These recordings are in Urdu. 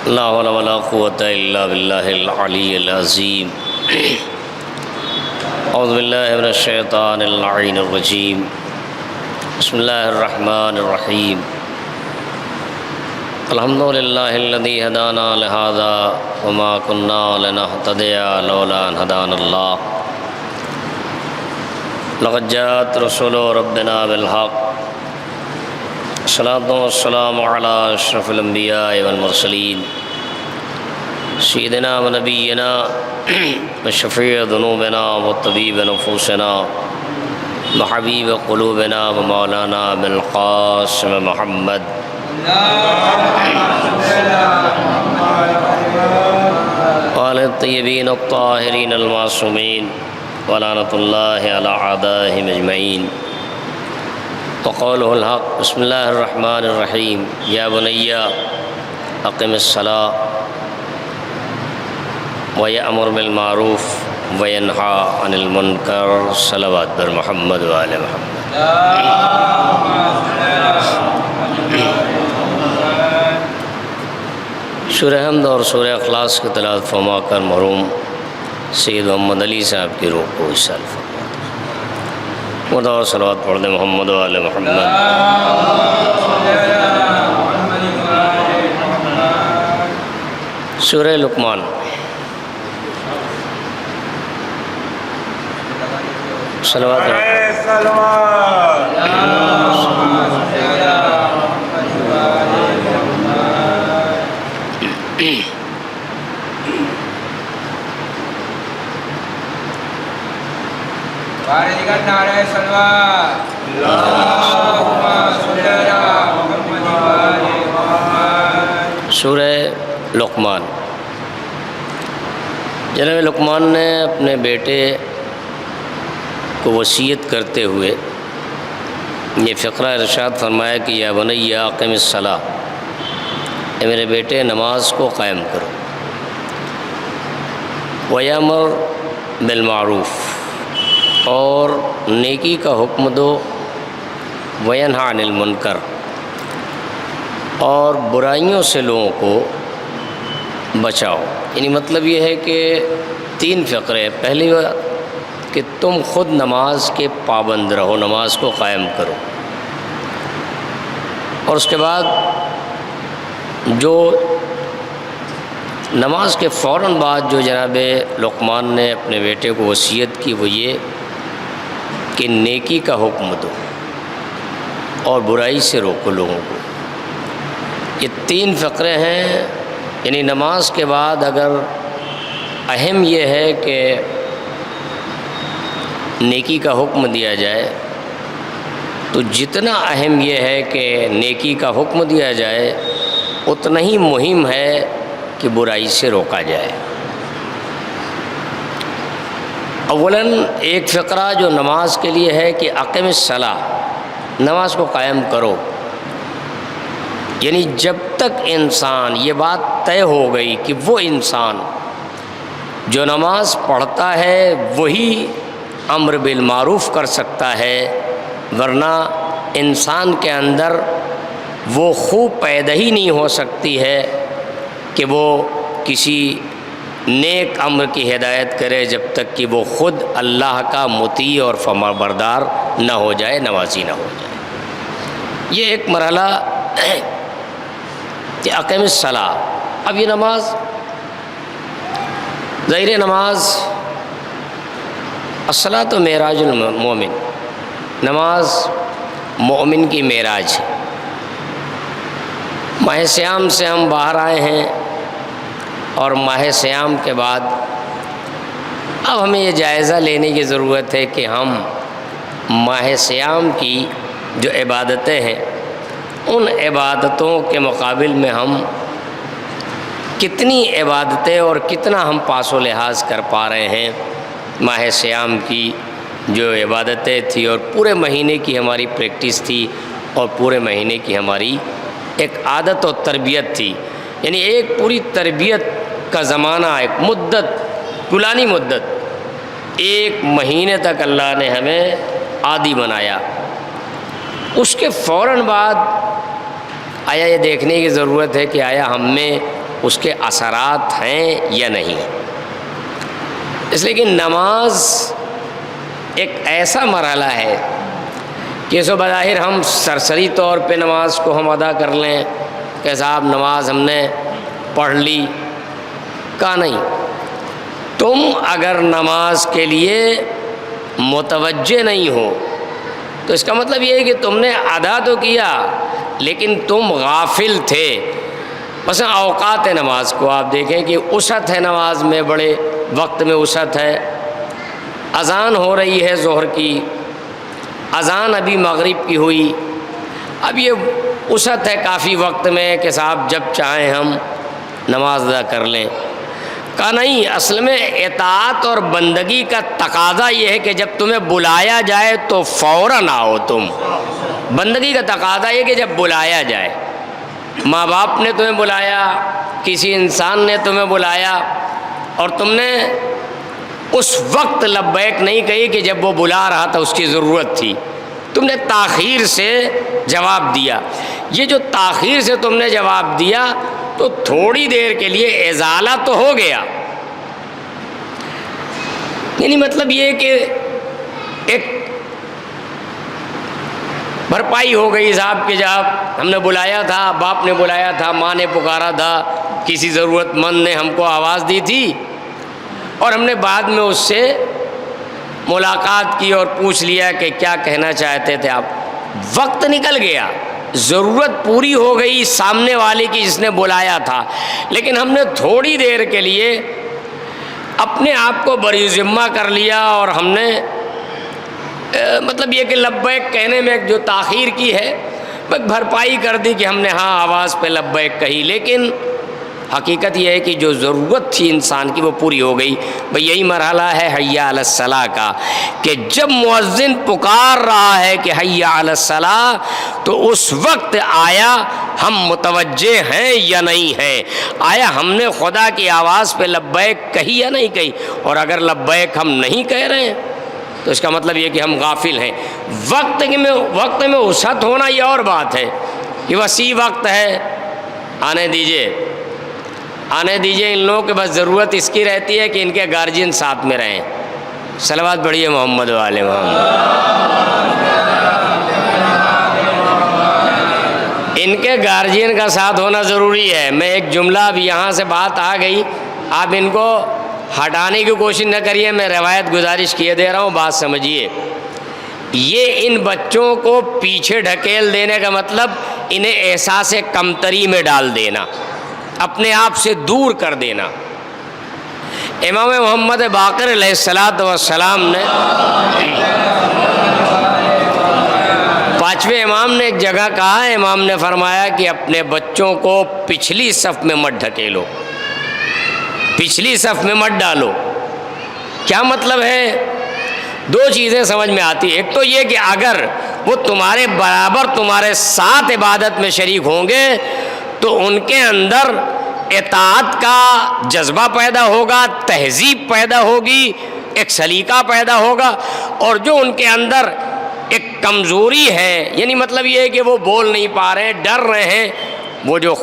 لا حول ولا قوة إلا بالله العلي العظيم أعوذ بالله من الشيطان اللعين الرجيم بسم الله الرحمن الرحيم الحمد لله الذي هدانا لهذا وما كنا لنهتدي لولا أن هدانا الله لقد جاءت رسول ربنا بالحق الصلاة والسلام على أشرف الأنبياء والمرسلين سيدنا ونبينا وشفيع ذنوبنا وطبيب نفوسنا وحبيب قلوبنا ومولانا بالقاسم محمد وآل الطيبين الطاهرين المعصومين ولعنة الله على أعدائهم أجمعين وقوله الحق بسم الله الرحمن الرحيم يا بني أقم الصلاة ويأمر بالمعروف وينهى عن المنكر صلوات بر محمد وآل محمد سورہ حمد اور سورہ اخلاص کی تلاوت فرما کر مرحوم سید محمد علی صاحب کی روح کو وصال فرما دو اور صلوات پڑھ دیں محمد وآل محمد سورہ لقمان صلوات سورہ لقمان جناب لقمان نے اپنے بیٹے کو وصیت کرتے ہوئے یہ فقرہ ارشاد فرمایا کہ یا بنی اقم الصلاۃ، اے میرے بیٹے نماز کو قائم کرو، ویامر بالمعروف اور نیکی کا حکم دو، وینہی عن المنکر اور برائیوں سے لوگوں کو بچاؤ۔ یعنی مطلب یہ ہے کہ تین فقرے، پہلی بات کہ تم خود نماز کے پابند رہو، نماز کو قائم کرو، اور اس کے بعد جو نماز کے فوراً بعد جو جناب لقمان نے اپنے بیٹے کو وصیت کی وہ یہ کہ نیکی کا حکم دو اور برائی سے روکو لوگوں کو۔ یہ تین فقرے ہیں، یعنی نماز کے بعد اگر اہم یہ ہے کہ نیکی کا حکم دیا جائے تو جتنا اہم یہ ہے کہ نیکی کا حکم دیا جائے اتنا ہی مہم ہے کہ برائی سے روکا جائے۔ اولاً ایک فقرہ جو نماز کے لیے ہے کہ اقم الصلاۃ، نماز کو قائم کرو، یعنی جب تک انسان یہ بات طے ہو گئی کہ وہ انسان جو نماز پڑھتا ہے وہی امر بالمعروف کر سکتا ہے، ورنہ انسان کے اندر وہ خوب پیدا ہی نہیں ہو سکتی ہے کہ وہ کسی نیک امر کی ہدایت کرے جب تک کہ وہ خود اللہ کا مطیع اور فرمانبردار نہ ہو جائے، نمازی نہ ہو جائے۔ یہ ایک مرحلہ ہے کہ اقیم الصلاۃ۔ اب یہ نماز ظاہر نماز الصلاۃ معراج المومن، نماز مومن کی معراج ہے۔ ماہ صیام سے ہم باہر آئے ہیں اور ماہ صیام کے بعد اب ہمیں یہ جائزہ لینے کی ضرورت ہے کہ ہم ماہ صیام کی جو عبادتیں ہیں ان عبادتوں کے مقابل میں ہم کتنی عبادتیں اور کتنا ہم پاس و لحاظ کر پا رہے ہیں۔ ماہ صیام کی جو عبادتیں تھیں اور پورے مہینے کی ہماری پریکٹس تھی اور پورے مہینے کی ہماری ایک عادت و تربیت تھی، یعنی ایک پوری تربیت کا زمانہ، ایک مدت، طولانی مدت، ایک مہینے تک اللہ نے ہمیں عادی بنایا۔ اس کے فوراً بعد آیا یہ دیکھنے کی ضرورت ہے کہ آیا ہم میں اس کے اثرات ہیں یا نہیں۔ اس لیے کہ نماز ایک ایسا مرحلہ ہے کہ سو بظاہر ہم سرسری طور پہ نماز کو ہم ادا کر لیں کہ صاحب نماز ہم نے پڑھ لی، کا نہیں۔ تم اگر نماز کے لیے متوجہ نہیں ہو تو اس کا مطلب یہ ہے کہ تم نے ادا تو کیا لیکن تم غافل تھے۔ مثلا اوقات نماز کو آپ دیکھیں کہ وسعت ہے نماز میں، بڑے وقت میں وسعت ہے۔ اذان ہو رہی ہے ظہر کی، اذان ابھی مغرب کی ہوئی، اب یہ وسعت ہے کافی وقت میں کہ صاحب جب چاہیں ہم نماز ادا کر لیں، کا نہیں۔ اصل میں اطاعت اور بندگی کا تقاضا یہ ہے کہ جب تمہیں بلایا جائے تو فوراً آؤ تم۔ بندگی کا تقاضا یہ کہ جب بلایا جائے، ماں باپ نے تمہیں بلایا، کسی انسان نے تمہیں بلایا اور تم نے اس وقت لبیک نہیں کہی کہ جب وہ بلا رہا تھا اس کی ضرورت تھی، تم نے تاخیر سے جواب دیا۔ یہ جو تاخیر سے تم نے جواب دیا تو تھوڑی دیر کے لیے ازالہ تو ہو گیا، یعنی مطلب یہ کہ ایک بھرپائی ہو گئی صاحب کہ جب ہم نے بلایا تھا، باپ نے بلایا تھا، ماں نے پکارا تھا، کسی ضرورت مند نے ہم کو آواز دی تھی اور ہم نے بعد میں اس سے ملاقات کی اور پوچھ لیا کہ کیا کہنا چاہتے تھے آپ۔ وقت نکل گیا، ضرورت پوری ہو گئی سامنے والے کی جس نے بلایا تھا، لیکن ہم نے تھوڑی دیر کے لیے اپنے آپ کو بری ذمہ کر لیا اور ہم نے مطلب یہ کہ لبیک کہنے میں جو تاخیر کی ہے بھرپائی کر دی کہ ہم نے ہاں آواز پہ لبیک کہی، لیکن حقیقت یہ ہے کہ جو ضرورت تھی انسان کی وہ پوری ہو گئی۔ بھئی یہی مرحلہ ہے حی علی الصلاۃ کا کہ جب مؤذن پکار رہا ہے کہ حی علی الصلاۃ تو اس وقت آیا ہم متوجہ ہیں یا نہیں ہیں، آیا ہم نے خدا کی آواز پہ لبیک کہی یا نہیں کہی، اور اگر لبیک ہم نہیں کہہ رہے ہیں تو اس کا مطلب یہ کہ ہم غافل ہیں۔ وقت میں وسعت ہونا یہ اور بات ہے کہ وسیع وقت ہے، آنے دیجئے ان لوگوں کے بس ضرورت اس کی رہتی ہے کہ ان کے گارجین ساتھ میں رہیں۔ صلوات پڑھیے محمد والے محمد۔ ان کے گارجین کا ساتھ ہونا ضروری ہے۔ میں ایک جملہ اب یہاں سے بات آ گئی، آپ ان کو ہٹانے کی کوشش نہ کریے، میں روایت گزارش کیے دے رہا ہوں، بات سمجھیے۔ یہ ان بچوں کو پیچھے ڈھکیل دینے کا مطلب انہیں احساس کمتری میں ڈال دینا، اپنے آپ سے دور کر دینا۔ امام محمد باقر علیہ السلام نے، پانچویں امام نے ایک جگہ کہا، امام نے فرمایا کہ اپنے بچوں کو پچھلی صف میں مت ڈھکیلو، پچھلی صف میں مت ڈالو۔ کیا مطلب ہے؟ دو چیزیں سمجھ میں آتی، ایک تو یہ کہ اگر وہ تمہارے برابر تمہارے ساتھ عبادت میں شریک ہوں گے تو ان کے اندر اطاعت کا جذبہ پیدا ہوگا، تہذیب پیدا ہوگی، ایک سلیقہ پیدا ہوگا، اور جو ان کے اندر ایک کمزوری ہے، یعنی مطلب یہ ہے کہ وہ بول نہیں پا رہے ہیں، ڈر رہے ہیں، وہ جو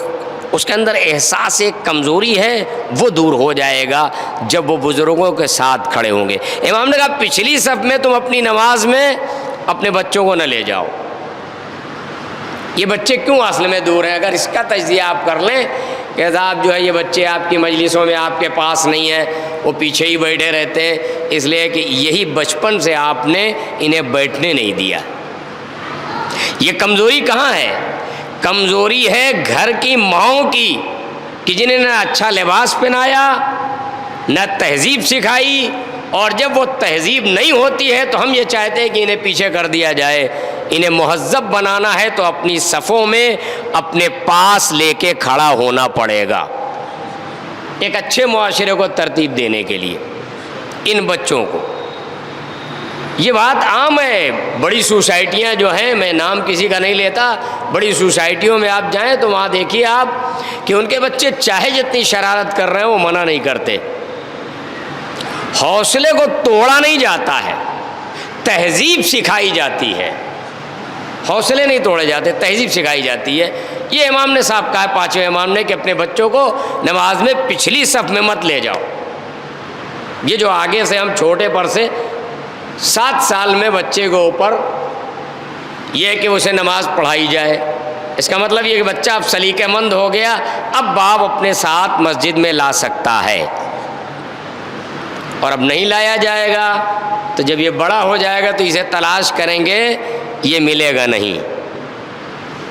اس کے اندر احساس ایک کمزوری ہے وہ دور ہو جائے گا جب وہ بزرگوں کے ساتھ کھڑے ہوں گے۔ امام نے کہا پچھلی صف میں تم اپنی نماز میں اپنے بچوں کو نہ لے جاؤ۔ یہ بچے کیوں اصل میں دور ہیں؟ اگر اس کا تجزیہ آپ کر لیں کہ صاحب جو ہے یہ بچے آپ کی مجلسوں میں آپ کے پاس نہیں ہیں، وہ پیچھے ہی بیٹھے رہتے ہیں، اس لیے کہ یہی بچپن سے آپ نے انہیں بیٹھنے نہیں دیا۔ یہ کمزوری کہاں ہے؟ کمزوری ہے گھر کی ماؤں کی کہ جنہیں نہ اچھا لباس پہنایا، نہ تہذیب سکھائی، اور جب وہ تہذیب نہیں ہوتی ہے تو ہم یہ چاہتے ہیں کہ انہیں پیچھے کر دیا جائے۔ انہیں مہذب بنانا ہے تو اپنی صفوں میں اپنے پاس لے کے کھڑا ہونا پڑے گا، ایک اچھے معاشرے کو ترتیب دینے کے لیے ان بچوں کو۔ یہ بات عام ہے، بڑی سوسائٹیاں جو ہیں، میں نام کسی کا نہیں لیتا، بڑی سوسائٹیوں میں آپ جائیں تو وہاں دیکھیے آپ کہ ان کے بچے چاہے جتنی شرارت کر رہے ہیں وہ منع نہیں کرتے، حوصلے کو توڑا نہیں جاتا ہے، تہذیب سکھائی جاتی ہے، حوصلے نہیں توڑے جاتے، تہذیب سکھائی جاتی ہے۔ یہ امام نے صاحب کہا ہے، پانچویں امام نے، کہ اپنے بچوں کو نماز میں پچھلی صف میں مت لے جاؤ۔ یہ جو آگے سے ہم چھوٹے پر سے 7 سال میں بچے کو اوپر یہ کہ اسے نماز پڑھائی جائے، اس کا مطلب یہ کہ بچہ اب سلیقہ مند ہو گیا، اب باپ اپنے ساتھ مسجد میں لا سکتا ہے۔ اور اب نہیں لایا جائے گا تو جب یہ بڑا ہو جائے گا تو اسے تلاش کریں گے، یہ ملے گا نہیں۔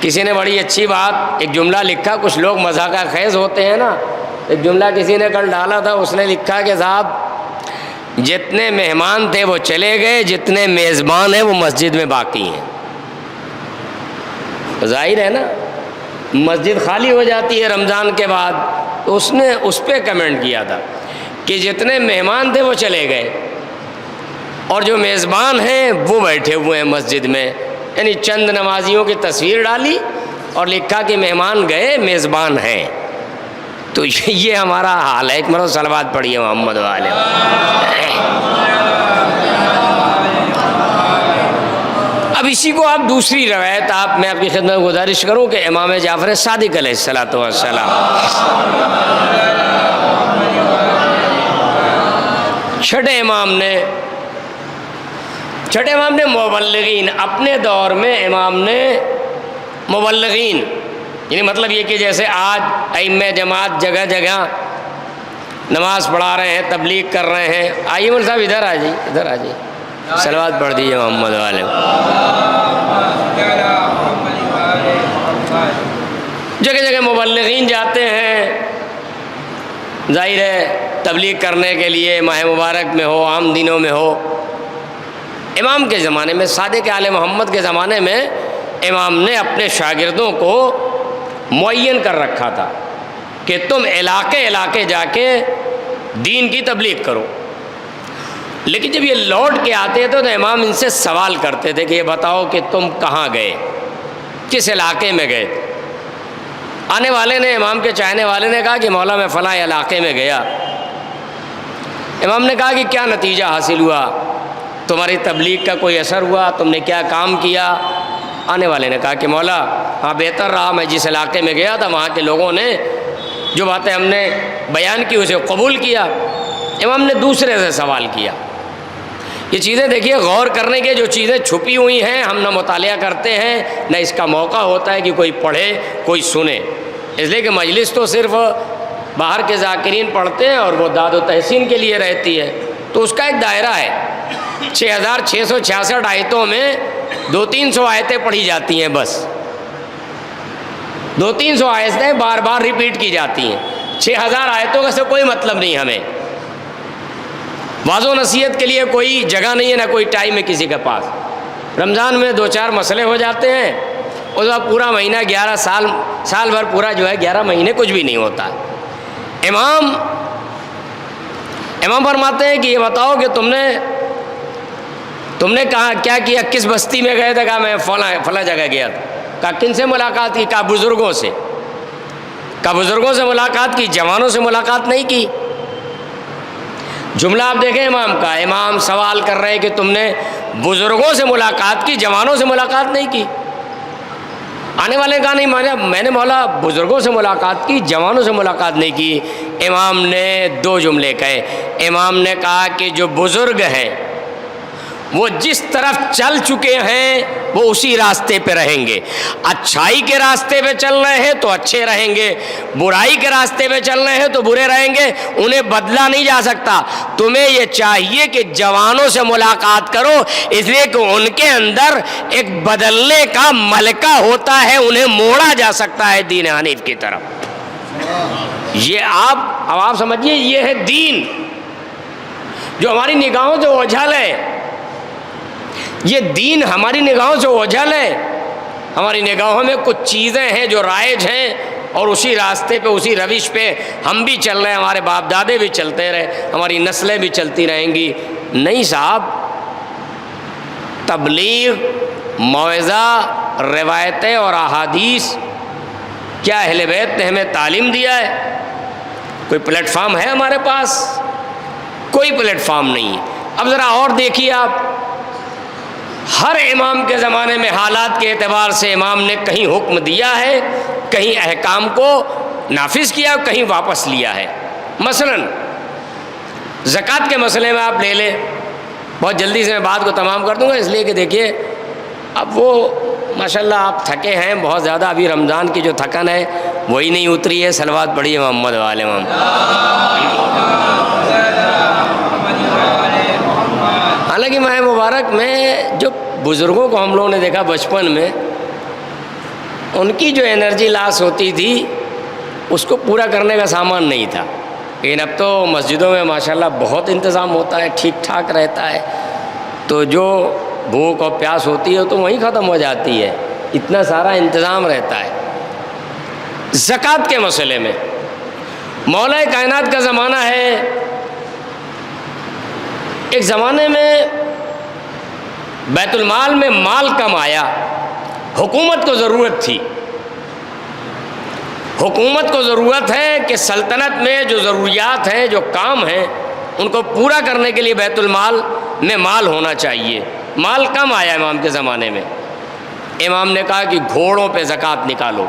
کسی نے بڑی اچھی بات، ایک جملہ لکھا، کچھ لوگ مزاح کا خیز ہوتے ہیں نا، ایک جملہ کسی نے کل ڈالا تھا، اس نے لکھا کہ صاحب جتنے مہمان تھے وہ چلے گئے، جتنے میزبان ہیں وہ مسجد میں باقی ہیں۔ ظاہر ہے نا، مسجد خالی ہو جاتی ہے رمضان کے بعد، تو اس نے اس پہ کمنٹ کیا تھا کہ جتنے مہمان تھے وہ چلے گئے اور جو میزبان ہیں وہ بیٹھے ہوئے ہیں مسجد میں، یعنی چند نمازیوں کی تصویر ڈالی اور لکھا کہ مہمان گئے میزبان ہیں۔ تو یہ ہمارا حال ہے۔ ایک مرتبہ صلوات پڑھیے محمد والے۔ اب اسی کو آپ دوسری روایت میں آپ کی خدمت گزارش کروں کہ امام جعفر صادق علیہ الصلوۃ والسلام، چھٹے امام نے مبلغین، اپنے دور میں امام نے مبلغین، یعنی مطلب یہ کہ جیسے آج ائمہ جماعت جگہ جگہ نماز پڑھا رہے ہیں، تبلیغ کر رہے ہیں۔ آئیے مول صاحب ادھر آ جائیے، ادھر آ جائیے، صلوات پڑھ دیجیے محمد والے۔ جگہ جگہ مبلغین جاتے ہیں، ظاہر ہے تبلیغ کرنے کے لیے، ماہ مبارک میں ہو، عام دنوں میں ہو۔ امام کے زمانے میں، صادق آل محمد کے زمانے میں، امام نے اپنے شاگردوں کو معین کر رکھا تھا کہ تم علاقے علاقے جا کے دین کی تبلیغ کرو۔ لیکن جب یہ لوٹ کے آتے تھے تو امام ان سے سوال کرتے تھے کہ یہ بتاؤ کہ تم کہاں گئے، کس علاقے میں گئے۔ آنے والے نے، امام کے چاہنے والے نے کہا کہ مولا میں فلاں علاقے میں گیا۔ امام نے کہا کہ کیا نتیجہ حاصل ہوا، تمہاری تبلیغ کا کوئی اثر ہوا، تم نے کیا کام کیا؟ آنے والے نے کہا کہ مولا ہاں بہتر رہا، میں جس علاقے میں گیا تھا وہاں کے لوگوں نے جو باتیں ہم نے بیان کی اسے قبول کیا۔ امام نے دوسرے سے سوال کیا۔ یہ چیزیں دیکھیے غور کرنے کے، جو چیزیں چھپی ہوئی ہیں ہم نہ مطالعہ کرتے ہیں نہ اس کا موقع ہوتا ہے کہ کوئی پڑھے کوئی سنے، اس لیے کہ مجلس تو صرف باہر کے ذاکرین پڑھتے ہیں اور وہ داد و تحسین کے لیے رہتی ہے، تو اس کا ایک دائرہ ہے۔ 6666 آیتوں میں 200-300 آیتیں پڑھی جاتی ہیں، بس 200-300 آیتیں بار بار ریپیٹ کی جاتی ہیں۔ 6000 آیتوں کا سے کوئی مطلب نہیں ہمیں، واضح و نصیحت کے لیے کوئی جگہ نہیں ہے، نہ کوئی ٹائم ہے کسی کے پاس۔ رمضان میں 2-4 مسئلے ہو جاتے ہیں، اس وقت پورا مہینہ 11 سال بھر پورا جو ہے 11 مہینے کچھ بھی نہیں ہوتا۔ امام فرماتے ہیں کہ یہ بتاؤ کہ تم نے کہا کیا کیا، کس بستی میں گئے تھے؟ کہا میں فلاں جگہ گیا تھا۔ کہا کن سے ملاقات کی؟ کہا بزرگوں سے۔ کہا بزرگوں سے ملاقات کی، جوانوں سے ملاقات نہیں کی؟ جملہ آپ دیکھیں امام کا، امام سوال کر رہے ہیں کہ تم نے بزرگوں سے ملاقات کی، جوانوں سے ملاقات نہیں کی؟ آنے والے کہا نہیں، میں نے مولا بزرگوں سے ملاقات کی، جوانوں سے ملاقات نہیں کی۔ امام نے 2 جملے کہے۔ امام نے کہا کہ جو بزرگ ہیں وہ جس طرف چل چکے ہیں وہ اسی راستے پہ رہیں گے۔ اچھائی کے راستے پہ چل رہے ہیں تو اچھے رہیں گے، برائی کے راستے پہ چل رہے ہیں تو برے رہیں گے، انہیں بدلا نہیں جا سکتا۔ تمہیں یہ چاہیے کہ جوانوں سے ملاقات کرو، اس لیے کہ ان کے اندر ایک بدلنے کا ملکہ ہوتا ہے، انہیں موڑا جا سکتا ہے دین حنیف کی طرف۔ یہ آپ سمجھیے، یہ ہے دین جو ہماری نگاہوں سے اوجھل ہے۔ یہ دین ہماری نگاہوں سے اوجھل ہے، ہماری نگاہوں میں کچھ چیزیں ہیں جو رائج ہیں اور اسی راستے پہ، اسی روش پہ ہم بھی چل رہے ہیں، ہمارے باپ دادے بھی چلتے رہے، ہماری نسلیں بھی چلتی رہیں گی۔ نہیں صاحب، تبلیغ، موعظہ، روایتیں اور احادیث، کیا اہل بیت نے ہمیں تعلیم دیا ہے؟ کوئی پلیٹ فارم ہے ہمارے پاس؟ کوئی پلیٹ فارم نہیں ہے۔ اب ذرا اور دیکھیے آپ، ہر امام کے زمانے میں حالات کے اعتبار سے امام نے کہیں حکم دیا ہے، کہیں احکام کو نافذ کیا، کہیں واپس لیا ہے۔ مثلا زکوٰۃ کے مسئلے میں آپ لے لیں، بہت جلدی سے میں بات کو تمام کر دوں گا، اس لیے کہ دیکھیے اب وہ ماشاءاللہ آپ تھکے ہیں بہت زیادہ، ابھی رمضان کی جو تھکن ہے وہی نہیں اتری ہے۔ صلوات پڑھیے محمد والے محمد۔ حالانکہ ماہ مبارک میں جو بزرگوں کو ہم لوگوں نے دیکھا بچپن میں، ان کی جو انرجی لاس ہوتی تھی اس کو پورا کرنے کا سامان نہیں تھا، لیکن اب تو مسجدوں میں ماشاءاللہ بہت انتظام ہوتا ہے، ٹھیک ٹھاک رہتا ہے، تو جو بھوک اور پیاس ہوتی ہے تو وہیں ختم ہو جاتی ہے، اتنا سارا انتظام رہتا ہے۔ زکوٰۃ کے مسئلے میں مولا کائنات کا زمانہ ہے، ایک زمانے میں بیت المال میں مال کم آیا، حکومت کو ضرورت تھی، حکومت کو ضرورت ہے کہ سلطنت میں جو ضروریات ہیں، جو کام ہیں، ان کو پورا کرنے کے لیے بیت المال میں مال ہونا چاہیے۔ مال کم آیا امام کے زمانے میں، امام نے کہا کہ گھوڑوں پہ زکوٰۃ نکالو۔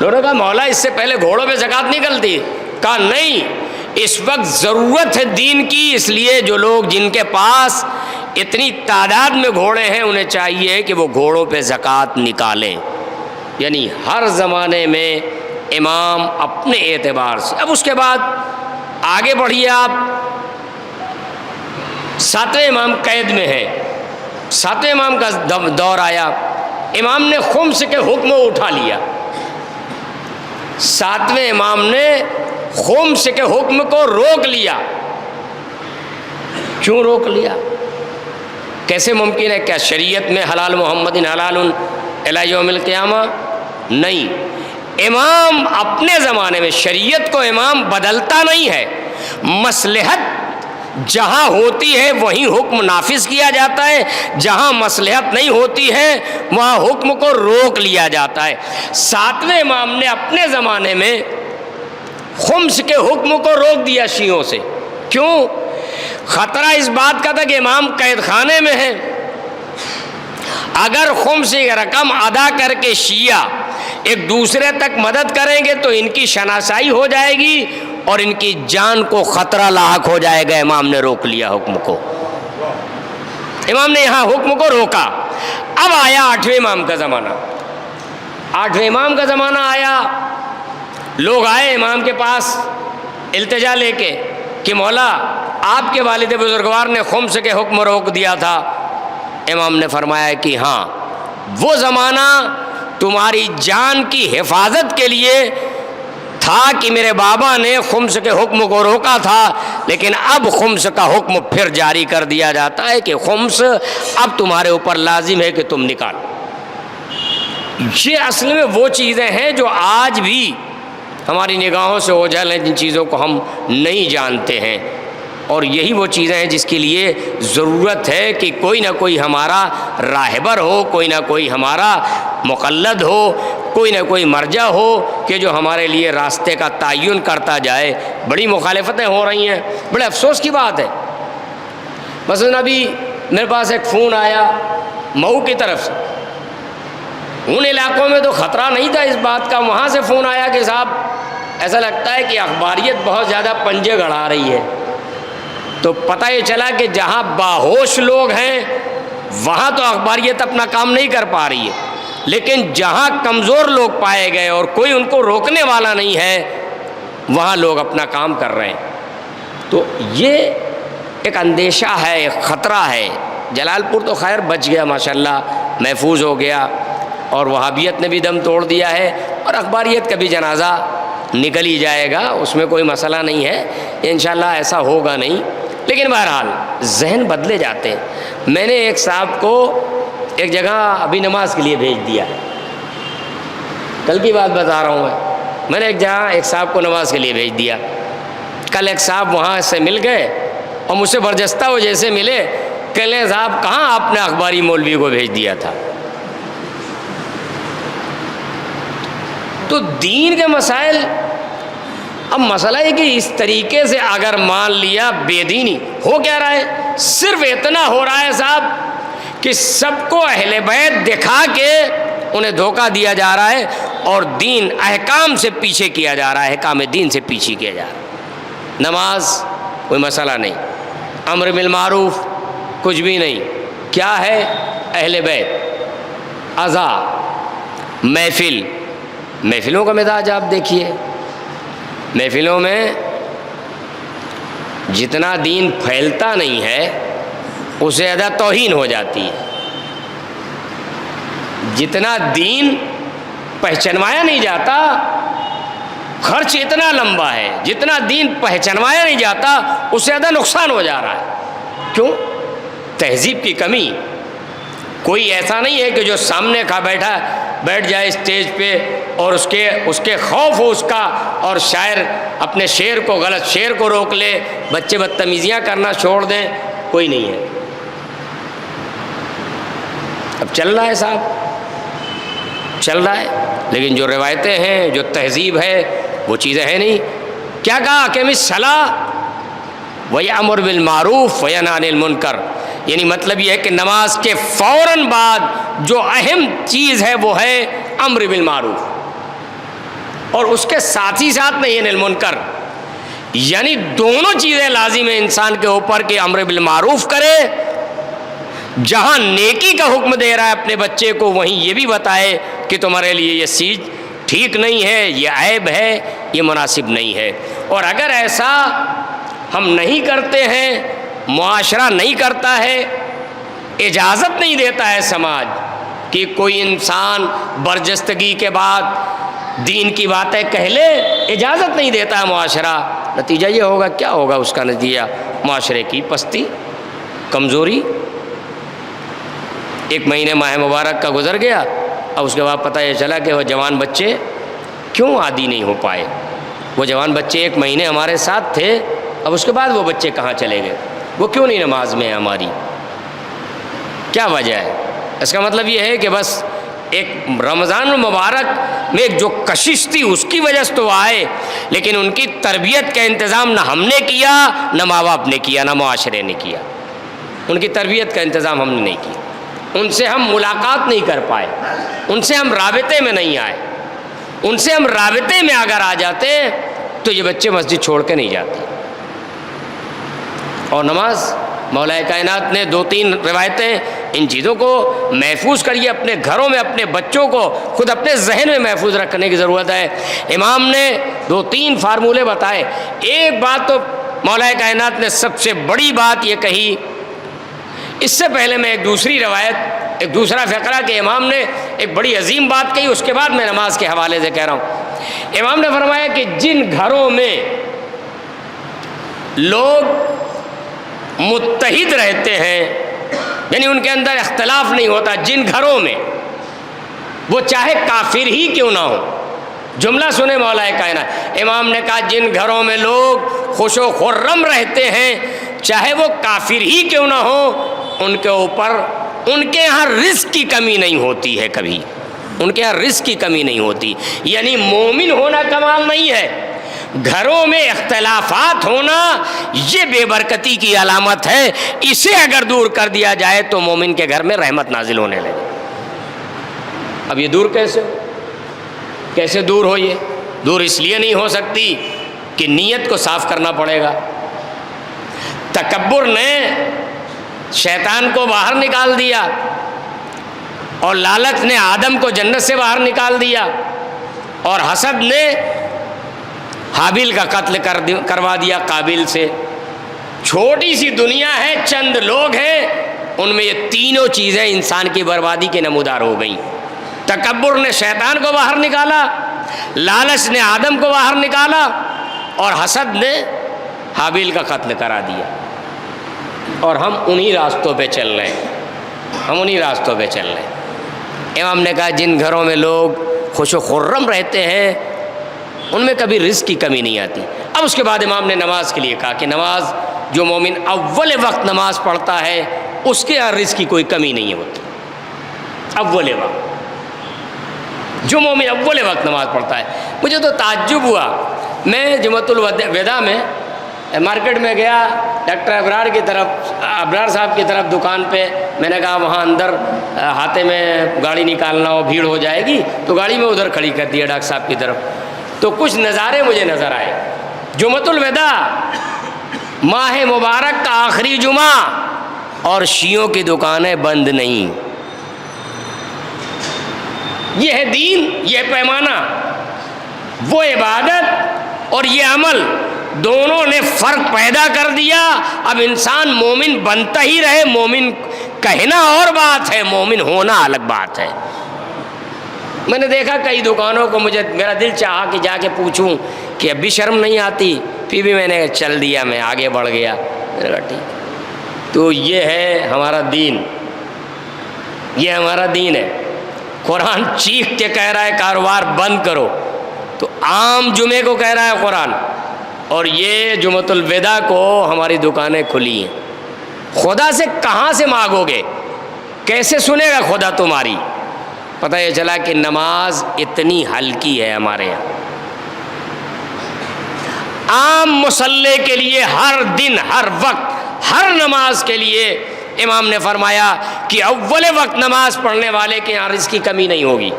لوگوں نے کہا مولا اس سے پہلے گھوڑوں پہ زکوٰۃ نکلتی؟ کہا نہیں، اس وقت ضرورت ہے دین کی، اس لیے جو لوگ جن کے پاس اتنی تعداد میں گھوڑے ہیں انہیں چاہیے کہ وہ گھوڑوں پہ زکوٰۃ نکالیں۔ یعنی ہر زمانے میں امام اپنے اعتبار سے۔ اب اس کے بعد آگے بڑھیے آپ، ساتویں امام قید میں ہے، ساتویں امام کا دور آیا، امام نے خمس کے حکم کو اٹھا لیا۔ ساتویں امام نے خمس کے حکم کو روک لیا۔ کیوں روک لیا؟ کیسے ممکن ہے؟ کیا شریعت میں حلال محمد حلال الی یوم القیامہ؟ نہیں، امام اپنے زمانے میں شریعت کو امام بدلتا نہیں ہے، مصلحت جہاں ہوتی ہے وہیں حکم نافذ کیا جاتا ہے، جہاں مصلحت نہیں ہوتی ہے وہاں حکم کو روک لیا جاتا ہے۔ ساتویں امام نے اپنے زمانے میں خمس کے حکم کو روک دیا شیعوں سے۔ کیوں؟ خطرہ اس بات کا تھا کہ امام قید خانے میں ہیں، اگر خمس کی رقم ادا کر کے شیعہ ایک دوسرے تک مدد کریں گے تو ان کی شناسائی ہو جائے گی اور ان کی جان کو خطرہ لاحق ہو جائے گا۔ امام نے روک لیا حکم کو، امام نے یہاں حکم کو روکا۔ اب آیا آٹھویں امام کا زمانہ۔ آٹھویں امام کا زمانہ آیا، لوگ آئے امام کے پاس التجا لے کے کہ مولا آپ کے والد بزرگوار نے خمس کے حکم روک دیا تھا۔ امام نے فرمایا کہ ہاں، وہ زمانہ تمہاری جان کی حفاظت کے لیے تھا کہ میرے بابا نے خمس کے حکم کو روکا تھا، لیکن اب خمس کا حکم پھر جاری کر دیا جاتا ہے کہ خمس اب تمہارے اوپر لازم ہے کہ تم نکالو۔ یہ اصل میں وہ چیزیں ہیں جو آج بھی ہماری نگاہوں سے اوجھل ہیں، جن چیزوں کو ہم نہیں جانتے ہیں، اور یہی وہ چیزیں ہیں جس کے لیے ضرورت ہے کہ کوئی نہ کوئی ہمارا راہبر ہو، کوئی نہ کوئی ہمارا مقلد ہو، کوئی نہ کوئی مرجع ہو کہ جو ہمارے لیے راستے کا تعین کرتا جائے۔ بڑی مخالفتیں ہو رہی ہیں، بڑے افسوس کی بات ہے۔ مثلا ابھی میرے پاس ایک فون آیا مئو کی طرف سے، ان علاقوں میں تو خطرہ نہیں تھا اس بات کا، وہاں سے فون آیا کہ صاحب ایسا لگتا ہے کہ اخباریت بہت زیادہ پنجے گڑھا رہی ہے۔ تو پتہ یہ چلا کہ جہاں باہوش لوگ ہیں وہاں تو اخباریت اپنا کام نہیں کر پا رہی ہے، لیکن جہاں کمزور لوگ پائے گئے اور کوئی ان کو روکنے والا نہیں ہے وہاں لوگ اپنا کام کر رہے ہیں۔ تو یہ ایک اندیشہ ہے، ایک خطرہ ہے۔ جلال پور تو خیر بچ گیا، ماشاءاللہ محفوظ ہو گیا، اور وہابیت نے بھی دم توڑ دیا ہے، اور اخباریت کا بھی جنازہ نکل ہی جائے گا، اس میں کوئی مسئلہ نہیں ہے، انشاءاللہ ایسا ہوگا نہیں۔ لیکن بہرحال ذہن بدلے جاتے ہیں۔ میں نے ایک صاحب کو ایک جگہ ابھی نماز کے لیے بھیج دیا، کل کی بات بتا رہا ہوں میں نے ایک جگہ ایک صاحب کو نماز کے لیے بھیج دیا۔ کل ایک صاحب وہاں سے مل گئے اور مجھ سے برجستہ وہ جیسے ملے، کہنے صاحب کہاں آپ نے اخباری مولوی کو بھیج دیا تھا؟ تو دین کے مسائل، اب مسئلہ ہے کہ اس طریقے سے اگر مان لیا بے دینی ہو کیا رہا ہے، صرف اتنا ہو رہا ہے صاحب کہ سب کو اہل بیت دکھا کے انہیں دھوکہ دیا جا رہا ہے اور دین احکام سے پیچھے کیا جا رہا ہے، احکام دین سے پیچھے کیا جا رہا ہے۔ نماز کوئی مسئلہ نہیں، امر بالمعروف کچھ بھی نہیں، کیا ہے؟ اہل بیت، عزا، محفلوں کا مزاج آپ دیکھیے، محفلوں میں جتنا دین پھیلتا نہیں ہے اس سے زیادہ توہین ہو جاتی ہے، جتنا دین پہچنوایا نہیں جاتا خرچ اتنا لمبا ہے، جتنا دین پہچنوایا نہیں جاتا اس سے زیادہ نقصان ہو جا رہا ہے۔ کیوں؟ تہذیب کی کمی۔ کوئی ایسا نہیں ہے کہ جو سامنے بیٹھ جائے اسٹیج پہ اور اس کے خوف ہو اس کا، اور شاعر اپنے شعر کو، غلط شعر کو روک لے، بچے بدتمیزیاں کرنا چھوڑ دیں، کوئی نہیں ہے۔ اب چل رہا ہے صاحب، چل رہا ہے، لیکن جو روایتیں ہیں، جو تہذیب ہے، وہ چیزیں ہیں نہیں۔ کیا کہا؟ اقیم الصلاۃ ویأمر بالمعروف وینہی عن المنکر، یعنی مطلب یہ ہے کہ نماز کے فوراً بعد جو اہم چیز ہے وہ ہے امر بالمعروف، اور اس کے ساتھ ہی ساتھ نہی عن المنکر، یعنی دونوں چیزیں لازم ہیں انسان کے اوپر کہ امر بالمعروف کرے، جہاں نیکی کا حکم دے رہا ہے اپنے بچے کو وہیں یہ بھی بتائے کہ تمہارے لیے یہ چیز ٹھیک نہیں ہے، یہ عیب ہے، یہ مناسب نہیں ہے۔ اور اگر ایسا ہم نہیں کرتے ہیں، معاشرہ نہیں کرتا ہے، اجازت نہیں دیتا ہے سماج کہ کوئی انسان برجستگی کے بعد دین کی باتیں کہہ لے، اجازت نہیں دیتا ہے معاشرہ، نتیجہ یہ ہوگا، کیا ہوگا اس کا نتیجہ؟ معاشرے کی پستی، کمزوری۔ ایک مہینے ماہ مبارک کا گزر گیا، اب اس کے بعد پتہ یہ چلا کہ وہ جوان بچے کیوں عادی نہیں ہو پائے، وہ جوان بچے ایک مہینے ہمارے ساتھ تھے، اب اس کے بعد وہ بچے کہاں چلے گئے، وہ کیوں نہیں نماز میں ہیں ہماری، کیا وجہ ہے؟ اس کا مطلب یہ ہے کہ بس ایک رمضان المبارک میں ایک جو کشش تھی اس کی وجہ سے تو آئے، لیکن ان کی تربیت کا انتظام نہ ہم نے کیا، نہ ماں باپ نے کیا، نہ معاشرے نے کیا، ان کی تربیت کا انتظام ہم نے نہیں کیا، ان سے ہم ملاقات نہیں کر پائے، ان سے ہم رابطے میں نہیں آئے، ان سے ہم رابطے میں اگر آ جاتے تو یہ بچے مسجد چھوڑ کے نہیں جاتے۔ اور نماز، مولا کائنات نے 2-3 روایتیں، ان چیزوں کو محفوظ کریے اپنے گھروں میں، اپنے بچوں کو خود اپنے ذہن میں محفوظ رکھنے کی ضرورت ہے۔ امام نے 2-3 فارمولے بتائے۔ ایک بات تو مولا کائنات نے سب سے بڑی بات یہ کہی، اس سے پہلے میں ایک دوسری روایت، ایک دوسرا فقرہ کہ امام نے ایک بڑی عظیم بات کہی، اس کے بعد میں نماز کے حوالے سے کہہ رہا ہوں۔ امام نے فرمایا کہ جن گھروں میں لوگ متحد رہتے ہیں، یعنی ان کے اندر اختلاف نہیں ہوتا، جن گھروں میں، وہ چاہے کافر ہی کیوں نہ ہو، جملہ سنے مولا کائنات، امام نے کہا جن گھروں میں لوگ خوش و خرم رہتے ہیں، چاہے وہ کافر ہی کیوں نہ ہو، ان کے اوپر، ان کے یہاں رزق کی کمی نہیں ہوتی ہے، کبھی ان کے یہاں رزق کی کمی نہیں ہوتی۔ یعنی مومن ہونا کمال نہیں ہے، گھروں میں اختلافات ہونا یہ بے برکتی کی علامت ہے، اسے اگر دور کر دیا جائے تو مومن کے گھر میں رحمت نازل ہونے لگے۔ اب یہ دور کیسے دور ہو؟ یہ دور اس لیے نہیں ہو سکتی کہ نیت کو صاف کرنا پڑے گا۔ تکبر نے شیطان کو باہر نکال دیا، اور لالچ نے آدم کو جنت سے باہر نکال دیا، اور حسد نے حابیل کا قتل کروا دیا قابیل سے۔ چھوٹی سی دنیا ہے، چند لوگ ہیں، ان میں یہ تینوں چیزیں انسان کی بربادی کے نمودار ہو گئیں۔ تکبر نے شیطان کو باہر نکالا، لالچ نے آدم کو باہر نکالا، اور حسد نے حابیل کا قتل کرا دیا۔ اور ہم انہی راستوں پہ چل رہے ہیں، ہم انہی راستوں پہ چل رہے ہیں۔ امام نے کہا جن گھروں میں لوگ خوش و خرم رہتے ہیں ان میں کبھی رزق کی کمی نہیں آتی۔ اب اس کے بعد امام نے نماز کے لیے کہا کہ نماز، جو مومن اول وقت نماز پڑھتا ہے اس کے یہاں رزق کی کوئی کمی نہیں ہوتی۔ اول وقت، جو مومن اول وقت نماز پڑھتا ہے۔ مجھے تو تعجب ہوا، میں جمعۃ الوداع میں مارکیٹ میں گیا ڈاکٹر ابرار صاحب کی طرف دکان پہ، میں نے کہا وہاں اندر ہاتھے میں گاڑی نکالنا ہو، بھیڑ ہو جائے گی، تو گاڑی میں ادھر کھڑی کر دیا ڈاکٹر صاحب کی طرف۔ تو کچھ نظارے مجھے نظر آئے۔ جمعۃ الوداع، ماہ مبارک کا آخری جمعہ، اور شیعوں کی دکانیں بند نہیں۔ یہ ہے دین، یہ پیمانہ۔ وہ عبادت اور یہ عمل دونوں نے فرق پیدا کر دیا۔ اب انسان مومن بنتا ہی رہے، مومن کہنا اور بات ہے، مومن ہونا الگ بات ہے۔ میں نے دیکھا کئی دکانوں کو، میرا دل چاہا کہ جا کے پوچھوں کہ اب بھی شرم نہیں آتی، پھر بھی میں نے چل دیا، میں آگے بڑھ گیا۔ میں نے کہا ٹھیک۔ تو یہ ہے ہمارا دین، یہ ہمارا دین ہے۔ قرآن چیخ کے کہہ رہا ہے کاروبار بند کرو، تو عام جمعے کو کہہ رہا ہے قرآن، اور یہ جمعۃ الوداع کو ہماری دکانیں کھلی ہیں۔ خدا سے کہاں سے مانگو گے؟ کیسے سنے گا خدا تمہاری؟ پتہ یہ چلا کہ نماز اتنی ہلکی ہے ہمارے یہاں۔ عام مصلی کے لیے ہر دن، ہر وقت، ہر نماز کے لیے امام نے فرمایا کہ اول وقت نماز پڑھنے والے کے یہاں رزق کی کمی نہیں ہوگی۔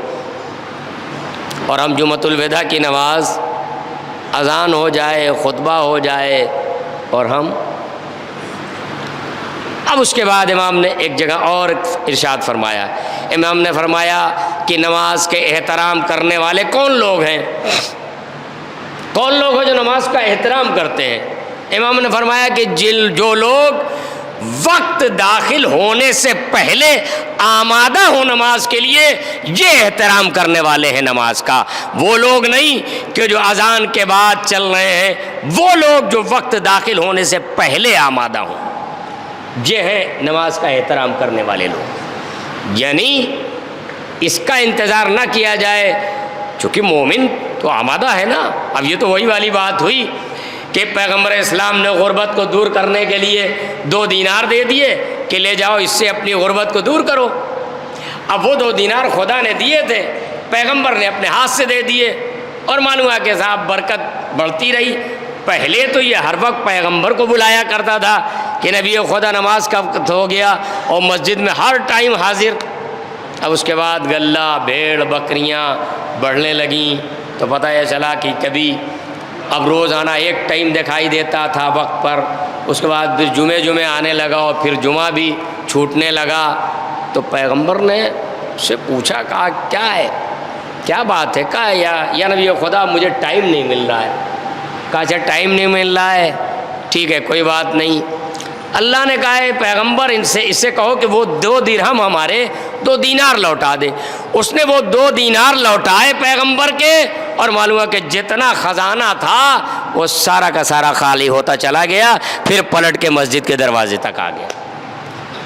اور ہم جمعۃ الوداع کی نماز، اذان ہو جائے، خطبہ ہو جائے، اور ہم اب اس کے بعد امام نے ایک جگہ اور ارشاد فرمایا۔ امام نے فرمایا کہ نماز کے احترام کرنے والے کون لوگ ہیں؟ کون لوگ ہیں جو نماز کا احترام کرتے ہیں؟ امام نے فرمایا کہ جو لوگ وقت داخل ہونے سے پہلے آمادہ ہو نماز کے لیے، یہ احترام کرنے والے ہیں نماز کا۔ وہ لوگ نہیں کہ جو اذان کے بعد چل رہے ہیں، وہ لوگ جو وقت داخل ہونے سے پہلے آمادہ ہوں، یہ ہیں نماز کا احترام کرنے والے لوگ۔ یعنی اس کا انتظار نہ کیا جائے، چونکہ مومن تو آمادہ ہے نا۔ اب یہ تو وہی والی بات ہوئی کہ پیغمبر اسلام نے غربت کو دور کرنے کے لیے 2 دینار دے دیے کہ لے جاؤ، اس سے اپنی غربت کو دور کرو۔ اب وہ 2 دینار خدا نے دیے تھے، پیغمبر نے اپنے ہاتھ سے دے دیے، اور معلوم ہے کہ صاحب برکت بڑھتی رہی۔ پہلے تو یہ ہر وقت پیغمبر کو بلایا کرتا تھا کہ نبی خدا نماز کا وقت ہو گیا، اور مسجد میں ہر ٹائم حاضر۔ اب اس کے بعد غلہ، بھیڑ، بکریاں بڑھنے لگیں، تو پتہ یہ چلا کہ کبھی اب روزانہ ایک ٹائم دکھائی دیتا تھا وقت پر، اس کے بعد پھر جمعے آنے لگا، اور پھر جمعہ بھی چھوٹنے لگا۔ تو پیغمبر نے اس سے پوچھا، کہا کیا ہے، کیا بات ہے؟ کہا یا نبی خدا مجھے ٹائم نہیں مل رہا ہے۔ کہا اچھا ٹائم نہیں مل رہا ہے، ٹھیک ہے کوئی بات نہیں۔ اللہ نے کہا ہے پیغمبر اس سے کہو کہ وہ 2 درہم ہمارے 2 دینار لوٹا دے۔ اس نے وہ 2 دینار لوٹائے پیغمبر کے، اور معلوم ہے کہ جتنا خزانہ تھا وہ سارا کا سارا خالی ہوتا چلا گیا، پھر پلٹ کے مسجد کے دروازے تک آ گیا۔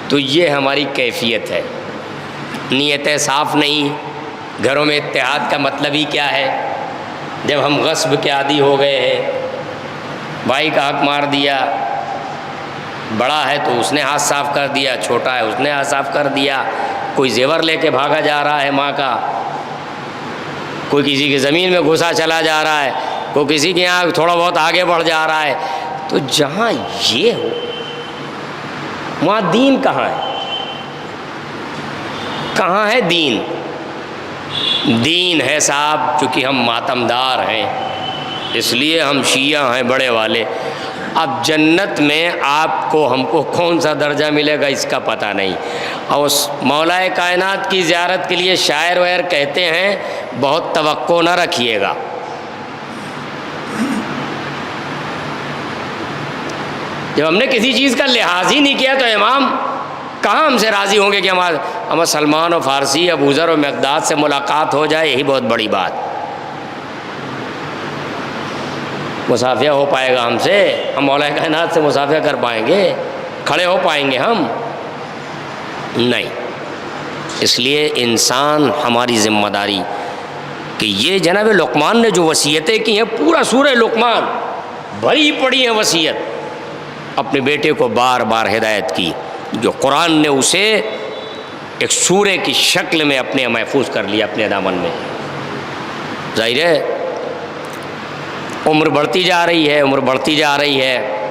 تو یہ ہماری کیفیت ہے۔ نیتیں صاف نہیں۔ گھروں میں اتحاد کا مطلب ہی کیا ہے؟ جب ہم غصب کے عادی ہو گئے ہیں، بھائی کا حق مار دیا، بڑا ہے تو اس نے ہاتھ صاف کر دیا، چھوٹا ہے اس نے ہاتھ صاف کر دیا، کوئی زیور لے کے بھاگا جا رہا ہے ماں کا، کوئی کسی کی زمین میں گھسا چلا جا رہا ہے، کوئی کسی کے یہاں تھوڑا بہت آگے بڑھ جا رہا ہے۔ تو جہاں یہ ہو وہاں دین کہاں ہے؟ کہاں ہے دین؟ دین ہے صاحب، چونکہ ہم ماتمدار ہیں اس لیے ہم شیعہ ہیں بڑے والے۔ اب جنت میں آپ کو ہم کو کون سا درجہ ملے گا اس کا پتہ نہیں۔ اور اس مولا کائنات کی زیارت کے لیے شاعر وغیر کہتے ہیں بہت توقع نہ رکھیے گا۔ جب ہم نے کسی چیز کا لحاظ ہی نہیں کیا تو امام کہاں ہم سے راضی ہوں گے کہ ہمارا سلمان و فارسی، ابو ذر و مقداد سے ملاقات ہو جائے، یہی بہت بڑی بات۔ مسافیہ ہو پائے گا ہم سے؟ ہم مولا کائنات سے مسافیہ کر پائیں گے؟ کھڑے ہو پائیں گے ہم؟ نہیں۔ اس لیے انسان ہماری ذمہ داری کہ یہ جناب لقمان نے جو وصیتیں کی ہیں، پورا سورہ لقمان بھری پڑی ہیں وصیت، اپنے بیٹے کو بار بار ہدایت کی، جو قرآن نے اسے ایک سورے کی شکل میں اپنے محفوظ کر لیا اپنے دامن میں۔ ظاہر ہے عمر بڑھتی جا رہی ہے، عمر بڑھتی جا رہی ہے،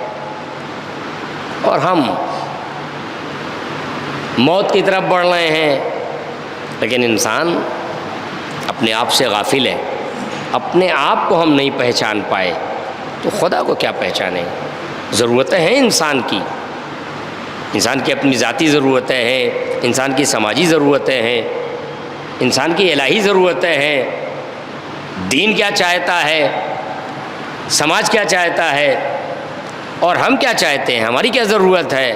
اور ہم موت کی طرف بڑھ رہے ہیں. لیکن انسان اپنے آپ سے غافل ہے. اپنے آپ کو ہم نہیں پہچان پائے تو خدا کو کیا پہچانیں؟ ضرورتیں ہیں انسان کی اپنی ذاتی ضرورتیں ہیں، انسان کی سماجی ضرورتیں ہیں، انسان کی الہی ضرورتیں ہیں. دین کیا چاہتا ہے، سماج کیا چاہتا ہے، اور ہم کیا چاہتے ہیں، ہماری کیا ضرورت ہے،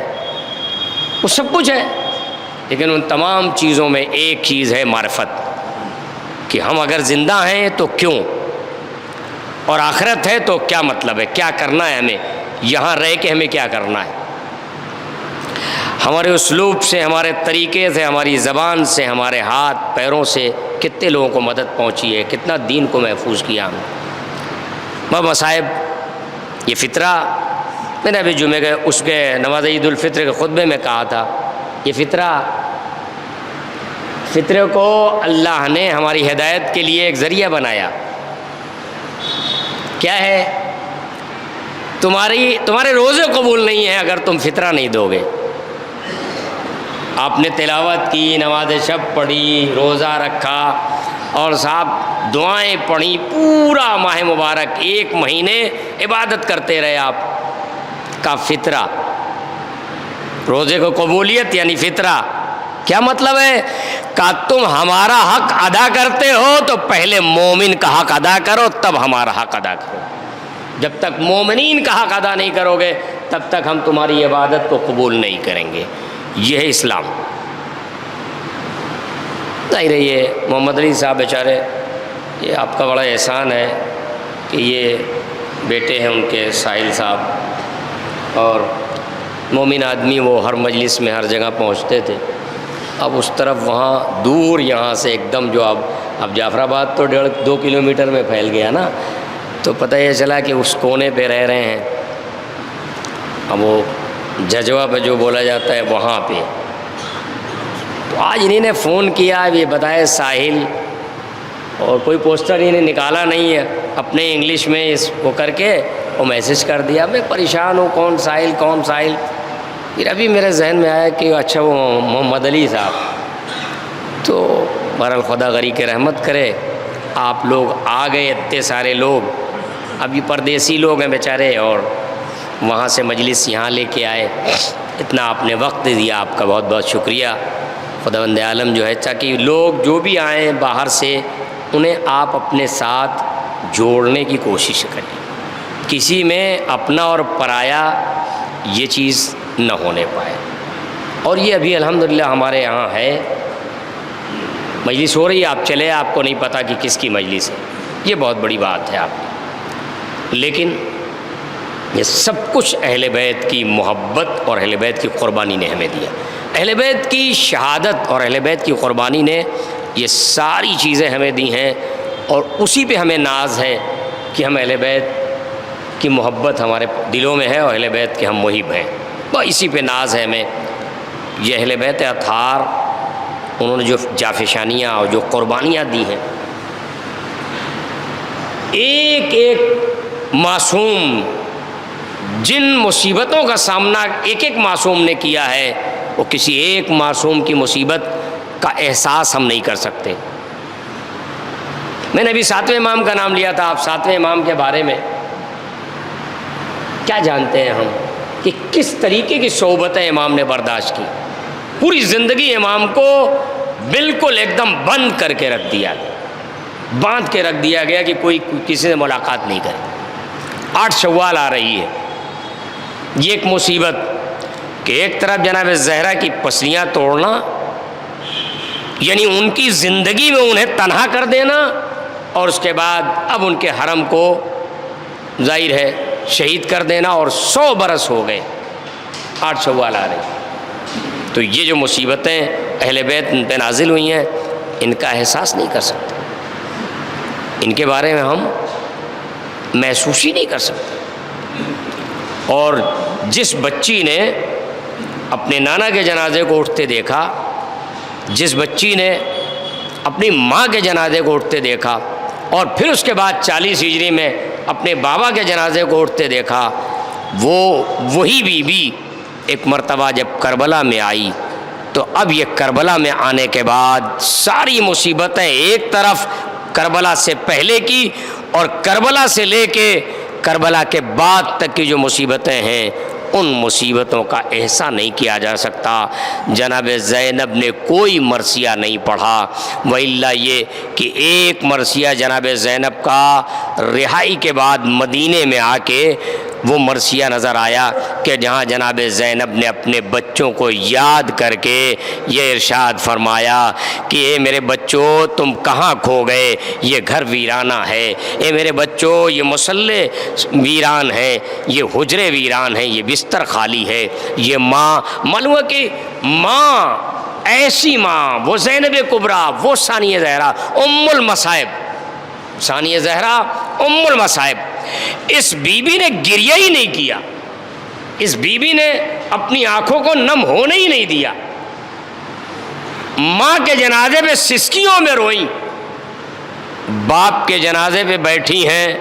وہ سب کچھ ہے. لیکن ان تمام چیزوں میں ایک چیز ہے معرفت، کہ ہم اگر زندہ ہیں تو کیوں، اور آخرت ہے تو کیا مطلب ہے، کیا کرنا ہے ہمیں، یہاں رہ کے ہمیں کیا کرنا ہے. ہمارے اسلوب سے، ہمارے طریقے سے، ہماری زبان سے، ہمارے ہاتھ پیروں سے کتنے لوگوں کو مدد پہنچی ہے، کتنا دین کو محفوظ کیا ہم. مصائب، یہ فطرہ میں نے ابھی جمعے کے اس کے نماز عید الفطر کے خطبے میں کہا تھا، یہ فطرے کو اللہ نے ہماری ہدایت کے لیے ایک ذریعہ بنایا. کیا ہے؟ تمہارے روزے قبول نہیں ہیں اگر تم فطرہ نہیں دو گے. آپ نے تلاوت کی، نماز شب پڑھی، روزہ رکھا، اور صاحب دعائیں پڑھی، پورا ماہ مبارک 1 مہینے عبادت کرتے رہے. آپ کا فطرہ، روزے کو قبولیت یعنی فطرہ. کیا مطلب ہے؟ کہ تم ہمارا حق ادا کرتے ہو تو پہلے مومن کا حق ادا کرو، تب ہمارا حق ادا کرو. جب تک مومنین کا حق ادا نہیں کرو گے تب تک ہم تمہاری عبادت کو قبول نہیں کریں گے. یہ ہے اسلام. ظاہر ہے یہ محمد علی صاحب بیچارے، یہ آپ کا بڑا احسان ہے کہ یہ بیٹے ہیں ان کے ساحل صاحب، اور مومن آدمی، وہ ہر مجلس میں ہر جگہ پہنچتے تھے. اب اس طرف وہاں دور یہاں سے ایک دم جو اب جعفر آباد تو 1.5-2 کلومیٹر میں پھیل گیا نا، تو پتہ یہ چلا کہ اس کونے پہ رہ رہے ہیں. اب وہ ججوا پہ جو بولا جاتا ہے وہاں پہ. تو آج انہیں نے فون کیا، یہ بتائے ساحل، اور کوئی پوسٹر انہیں نکالا نہیں ہے، اپنے انگلش میں اس کو کر کے وہ میسج کر دیا. میں پریشان ہوں، کون ساحل. پھر ابھی میرے ذہن میں آیا کہ اچھا وہ محمد علی صاحب. تو بہرحال خدا غری کے رحمت کرے، آپ لوگ آ گئے، اتنے سارے لوگ. اب یہ پردیسی لوگ ہیں بیچارے، اور وہاں سے مجلس یہاں لے کے آئے. اتنا آپ نے وقت دیا، آپ کا بہت بہت شکریہ. خداوند عالم جو ہے تاکہ لوگ جو بھی آئیں باہر سے، انہیں آپ اپنے ساتھ جوڑنے کی کوشش کریں. کسی میں اپنا اور پرایا یہ چیز نہ ہونے پائے. اور یہ ابھی الحمدللہ ہمارے یہاں ہے، مجلس ہو رہی ہے، آپ چلے، آپ کو نہیں پتہ کہ کس کی مجلس ہے. یہ بہت بڑی بات ہے آپ. لیکن یہ سب کچھ اہل بیت کی محبت اور اہل بیت کی قربانی نے ہمیں دیا. اہل بیت کی شہادت اور اہل بیت کی قربانی نے یہ ساری چیزیں ہمیں دی ہیں، اور اسی پہ ہمیں ناز ہے کہ ہم اہل بیت کی محبت ہمارے دلوں میں ہے اور اہل بیت کے ہم محب ہیں. بس اسی پہ ناز ہے ہمیں. یہ اہل بیت اطہار، انہوں نے جو جافشانیاں اور جو قربانیاں دی ہیں، ایک ایک معصوم، جن مصیبتوں کا سامنا ایک ایک معصوم نے کیا ہے، وہ کسی ایک معصوم کی مصیبت کا احساس ہم نہیں کر سکتے. میں نے ابھی 7ویں امام کا نام لیا تھا. آپ 7ویں امام کے بارے میں کیا جانتے ہیں ہم کہ کس طریقے کی صحبتیں امام نے برداشت کی. پوری زندگی امام کو بالکل ایک دم بند کر کے رکھ دیا، باندھ کے رکھ دیا گیا کہ کوئی کسی سے ملاقات نہیں کرے. 8 شوال آ رہی ہے، یہ ایک مصیبت کہ ایک طرف جناب زہرا کی پسلیاں توڑنا، یعنی ان کی زندگی میں انہیں تنہا کر دینا، اور اس کے بعد اب ان کے حرم کو ظاہر ہے شہید کر دینا، اور 100 برس ہو گئے، 8 شوال آ رہے. تو یہ جو مصیبتیں اہل بیت ان پہ نازل ہوئی ہیں، ان کا احساس نہیں کر سکتے، ان کے بارے میں ہم محسوس ہی نہیں کر سکتے. اور جس بچی نے اپنے نانا کے جنازے کو اٹھتے دیکھا، جس بچی نے اپنی ماں کے جنازے کو اٹھتے دیکھا، اور پھر اس کے بعد 40 ہجری میں اپنے بابا کے جنازے کو اٹھتے دیکھا، وہی بی بی ایک مرتبہ جب کربلا میں آئی تو اب یہ کربلا میں آنے کے بعد ساری مصیبتیں ایک طرف کربلا سے پہلے کی اور کربلا سے لے کے کربلا کے بعد تک کی جو مصیبتیں ہیں ان مصیبتوں کا احسان نہیں کیا جا سکتا۔ جناب زینب نے کوئی مرثیہ نہیں پڑھا، وإلا یہ کہ ایک مرثیہ جناب زینب کا رہائی کے بعد مدینے میں آ کے وہ مرثیہ نظر آیا کہ جہاں جناب زینب نے اپنے بچوں کو یاد کر کے یہ ارشاد فرمایا کہ اے میرے بچوں تم کہاں کھو گئے، یہ گھر ویرانہ ہے، اے میرے بچوں یہ مصلح ویران ہے، یہ حجرے ویران ہیں، یہ بستر خالی ہے۔ یہ ماں معلوم ہے کہ ماں ایسی ماں، وہ زینب کبریٰ، وہ ثانیہ زہرا ام المصائب، ثانیہ زہرا ام المصائب، اس بی بی نے گریہ ہی نہیں کیا، اس بی بی نے اپنی آنکھوں کو نم ہونے ہی نہیں دیا، ماں کے جنازے پہ سسکیوں میں روئیں، باپ کے جنازے پہ بیٹھی ہیں،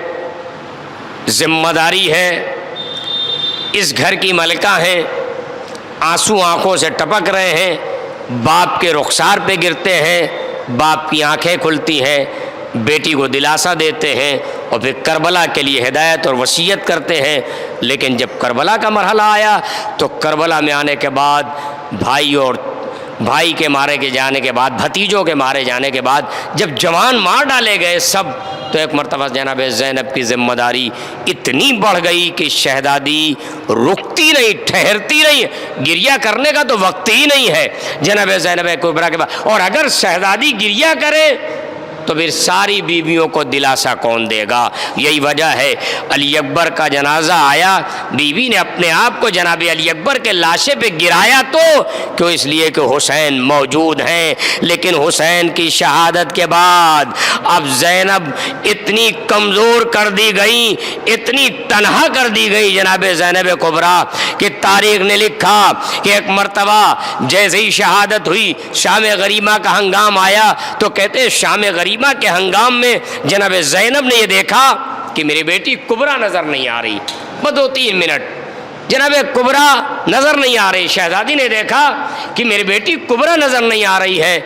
ذمہ داری ہے، اس گھر کی ملکہ ہیں، آنسو آنکھوں سے ٹپک رہے ہیں، باپ کے رخسار پہ گرتے ہیں، باپ کی آنکھیں کھلتی ہیں، بیٹی کو دلاسا دیتے ہیں اور پھر کربلا کے لیے ہدایت اور وصیت کرتے ہیں۔ لیکن جب کربلا کا مرحلہ آیا تو کربلا میں آنے کے بعد بھائی کے مارے کے جانے کے بعد، بھتیجوں کے مارے جانے کے بعد جب جوان مار ڈالے گئے سب، تو ایک مرتبہ جناب زینب کی ذمہ داری اتنی بڑھ گئی کہ شہزادی رکتی نہیں، ٹھہرتی نہیں، گریہ کرنے کا تو وقت ہی نہیں ہے جناب زینب کبریٰ کے بعد، اور اگر شہزادی گریہ کرے تو پھر ساری بیویوں کو دلاسا کون دے گا؟ یہی وجہ ہے علی اکبر کا جنازہ آیا، بیوی نے اپنے آپ کو جناب علی اکبر کے لاشے پہ گرایا تو کیوں؟ اس لیے کہ حسین موجود ہیں، لیکن حسین کی شہادت کے بعد اب زینب اتنی کمزور کر دی گئی، اتنی تنہا کر دی گئی جناب زینب کبریٰ کہ تاریخ نے لکھا کہ ایک مرتبہ جیسے ہی شہادت ہوئی، شام غریمہ کا ہنگام آیا، تو کہتے شام غریمہ کے ہنگام میں جناب زینب نے یہ دیکھا کہ میری بیٹی کبریٰ نظر نہیں آ رہی، بس 2-3 منٹ جناب کبریٰ نظر نہیں آ رہی، شہزادی نے دیکھا کہ میری بیٹی کبریٰ نظر نہیں آ رہی ہے،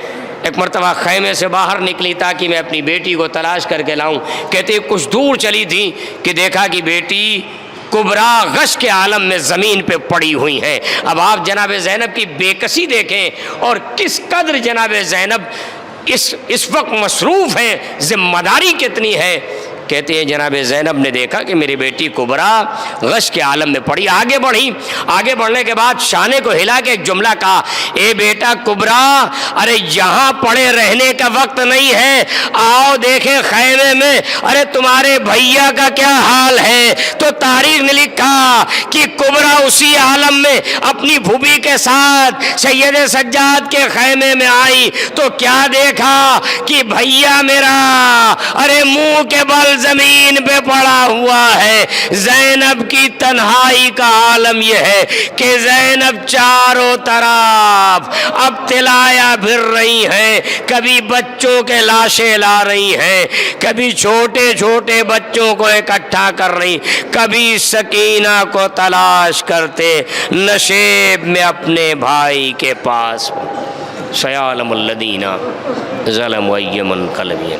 ایک مرتبہ خیمے سے باہر نکلی تاکہ میں اپنی بیٹی کو تلاش کر کے لاؤں، کہتے کچھ دور چلی تھی کہ دیکھا کہ بیٹی کبریٰ غش کے عالم میں زمین پہ پڑی ہوئی ہیں۔ اب آپ جناب زینب کی بے کسی دیکھیں اور کس قدر جناب زینب اس وقت مصروف ہیں، ذمہ داری کتنی ہے۔ کہتے ہیں جناب زینب نے دیکھا کہ میری بیٹی کبریٰ غش کے عالم میں پڑی، آگے بڑھی، آگے بڑھنے کے بعد شانے کو ہلا کے ایک جملہ کہا، اے بیٹا کبریٰ، ارے یہاں پڑے رہنے کا وقت نہیں ہے، آؤ دیکھیں خیمے میں، ارے تمہارے بھیا کا کیا حال ہے۔ تو تاریخ نے لکھا کہ کبریٰ اسی عالم میں اپنی پھوپھی کے ساتھ سید سجاد کے خیمے میں آئی تو کیا دیکھا کہ بھیا میرا ارے منہ کے بل زمین پہ پڑا ہوا ہے۔ زینب کی تنہائی کا عالم یہ ہے کہ زینب چاروں طرف اب تلایا پھر رہی ہیں، کبھی بچوں کے لاشیں لا رہی ہیں، کبھی چھوٹے چھوٹے بچوں کو اکٹھا کر رہی، کبھی سکینہ کو تلاش کرتے نشیب میں اپنے بھائی کے پاس۔ سیعلم الذین ظلموا ای منقلب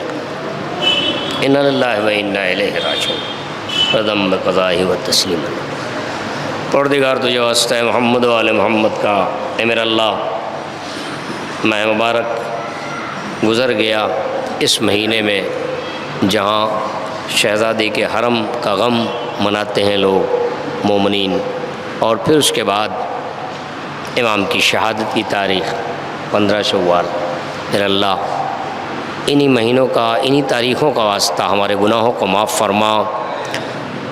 انا للہ و انا الیہ راجعون رضم بقضائہ و تسلیما۔ پروردگار تجھے واسطہ محمد و آل محمد کا، اے میرا اللہ ماہ مبارک گزر گیا اس مہینے میں جہاں شہزادی کے حرم کا غم مناتے ہیں لوگ مومنین، اور پھر اس کے بعد امام کی شہادت کی تاریخ 15 شوال۔ میرا اللہ انہی مہینوں کا، انہی تاریخوں کا واسطہ ہمارے گناہوں کو معاف فرما۔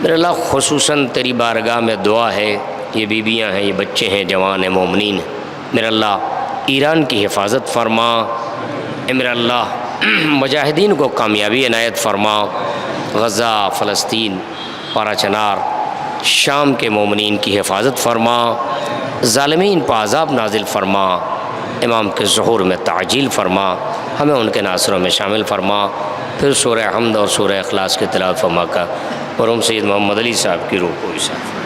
میرے اللہ خصوصاً تیری بارگاہ میں دعا ہے، یہ بیویاں ہیں، یہ بچے ہیں، جوان ہیں، مومنین ہیں، میرا اللہ ایران کی حفاظت فرما۔ اے میرا اللہ مجاہدین کو کامیابی عنایت فرما، غزہ، فلسطین، پارا چنار، شام کے مومنین کی حفاظت فرما، ظالمین پہ عذاب نازل فرما، امام کے ظہور میں تعجیل فرما، ہمیں ان کے ناصروں میں شامل فرما۔ پھر سورہ حمد اور سورہ اخلاص کی تلاوت فرما کر مرحوم سید محمد علی صاحب کی روح کو بھی صاف